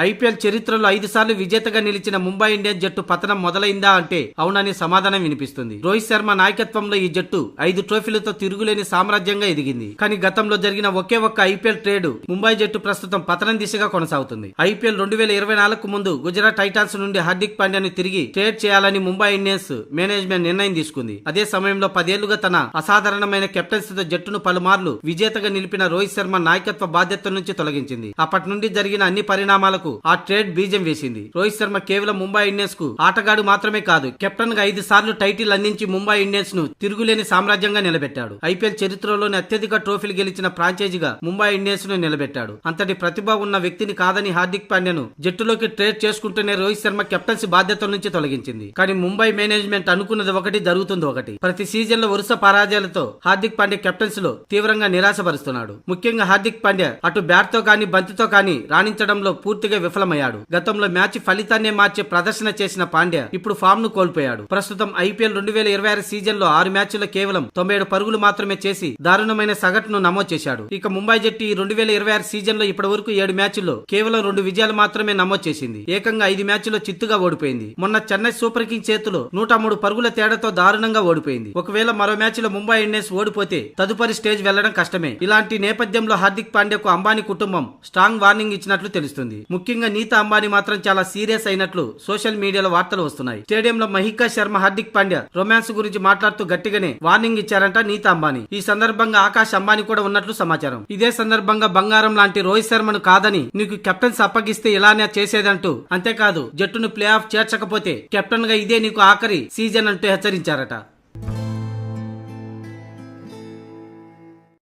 IPL చరిత్రలో 5 సార్లు విజేతగా నిలిచిన ముంబై ఇండియన్స్ జట్టు పతనం మొదలైందా అంటే అవునని సమాధానం వినిపిస్తుంది. రోహిత్ శర్మ నాయకత్వంలో ఈ జట్టు 5 ట్రోఫీలతో తిరుగులేని సామ్రాజ్యంగా ఎదిగింది. కానీ గతంలో జరిగిన ఒకే ఒక్క ఐపీఎల్ ట్రేడ్ ముంబై జట్టు ప్రస్తుతం పతనం దిశగా కొనసాగుతుంది. ఐపీఎల్ 2024 ముందు గుజరాత్ టైటాన్స్ నుండి హార్దిక్ పాండ్యాను తిరిగి ట్రేడ్ చేయాలని ముంబై ఇండియన్స్ మేనేజ్మెంట్ నిర్ణయం తీసుకుంది. అదే సమయంలో 10 ఏళ్లుగా తన అసాధారణమైన కెప్టెన్సీతో జట్టును పలుమార్లు విజేతగా నిలిపిన రోహిత్ శర్మ నాయకత్వ బాధ్యతల నుంచి తొలగించింది. అప్పటి నుండి జరిగిన అన్ని పరిణామాలకు ఆ ట్రేడ్ బీజం వేసింది. రోహిత్ శర్మ కేవలం ముంబై ఇండియన్స్ కు ఆటగాడు మాత్రమే కాదు, కెప్టెన్ గా 5 సార్లు టైటిల్ అందించి ముంబై ఇండియన్స్ ను తిరుగులేని సామ్రాజ్యంగా నిలబెట్టాడు. ఐపీఎల్ చరిత్రలోని అత్యధిక ట్రోఫీలు గెలిచిన ఫ్రాంచైజీగా ముంబై ఇండియన్స్ ను నిలబెట్టాడు. అంతటి ప్రతిభ ఉన్న వ్యక్తిని కాదని హార్దిక్ పాండ్యాను జట్టులోకి ట్రేడ్ చేసుకుంటూనే రోహిత్ శర్మ కెప్టెన్సీ బాధ్యతల నుంచి తొలగించింది. కానీ ముంబై మేనేజ్మెంట్ అనుకున్నది ఒకటి, జరుగుతుంది ఒకటి. ప్రతి సీజన్ లో వరుస పరాజయాలతో హార్దిక్ పాండ్యా కెప్టెన్సీలో తీవ్రంగా నిరాశపరుస్తున్నాడు. ముఖ్యంగా హార్దిక్ పాండ్యా అటు బ్యాట్ తో కానీ బంతితో కానీ రాణించడంలో పూర్తిగా విఫలమయ్యాడు. గతంలో మ్యాచ్ ఫలితాన్నే మార్చే ప్రదర్శన చేసిన పాండ్యా ఇప్పుడు ఫామ్ ను కోల్పోయాడు. ప్రస్తుతం ఐపీఎల్ 2026 సీజన్ లో 6 మ్యాచ్ల్లో కేవలం 97 పరుగులు మాత్రమే చేసి దారుణమైన సగటును నమోదు చేశాడు. ఇక ముంబై జట్టు ఈ 2026 సీజన్ లో ఇప్పటి వరకు 7 మ్యాచ్ల్లో కేవలం 2 విజయాలు మాత్రమే నమోదు చేసింది. ఏకంగా 5 మ్యాచ్ల్లో చిత్తుగా ఓడిపోయింది. మొన్న చెన్నై సూపర్ కింగ్స్ చేతిలో 103 పరుగుల తేడాతో దారుణంగా ఓడిపోయింది. ఒకవేళ మరో మ్యాచ్ లో ముంబై ఇండియన్స్ ఓడిపోతే తదుపరి స్టేజ్ వెళ్లడం కష్టమే. ఇలాంటి నేపథ్యంలో హార్దిక్ పాండ్యాకు అంబానీ కుటుంబం స్ట్రాంగ్ వార్నింగ్ ఇచ్చినట్లు తెలుస్తుంది. ముఖ్యంగా నీతా అంబానీ మాత్రం చాలా సీరియస్ అయినట్లు సోషల్ మీడియాలో వార్తలు వస్తున్నాయి. స్టేడియంలో మహికా శర్మ హార్దిక్ పాండ్యా రొమాన్స్ గురించి మాట్లాడుతూ గట్టిగానే వార్నింగ్ ఇచ్చారంట నీతా అంబానీ. ఈ సందర్భంగా ఆకాష్ అంబానీ కూడా ఉన్నట్లు సమాచారం. ఇదే సందర్భంగా బంగారం లాంటి రోహిత్ శర్మను కాదని నీకు కెప్టెన్స్ అప్పగిస్తే ఇలానే చేసేదంటూ, అంతేకాదు జట్టును ప్లే ఆఫ్ చేర్చకపోతే కెప్టెన్ గా ఇదే నీకు ఆఖరి సీజన్ అంటూ హెచ్చరించారట.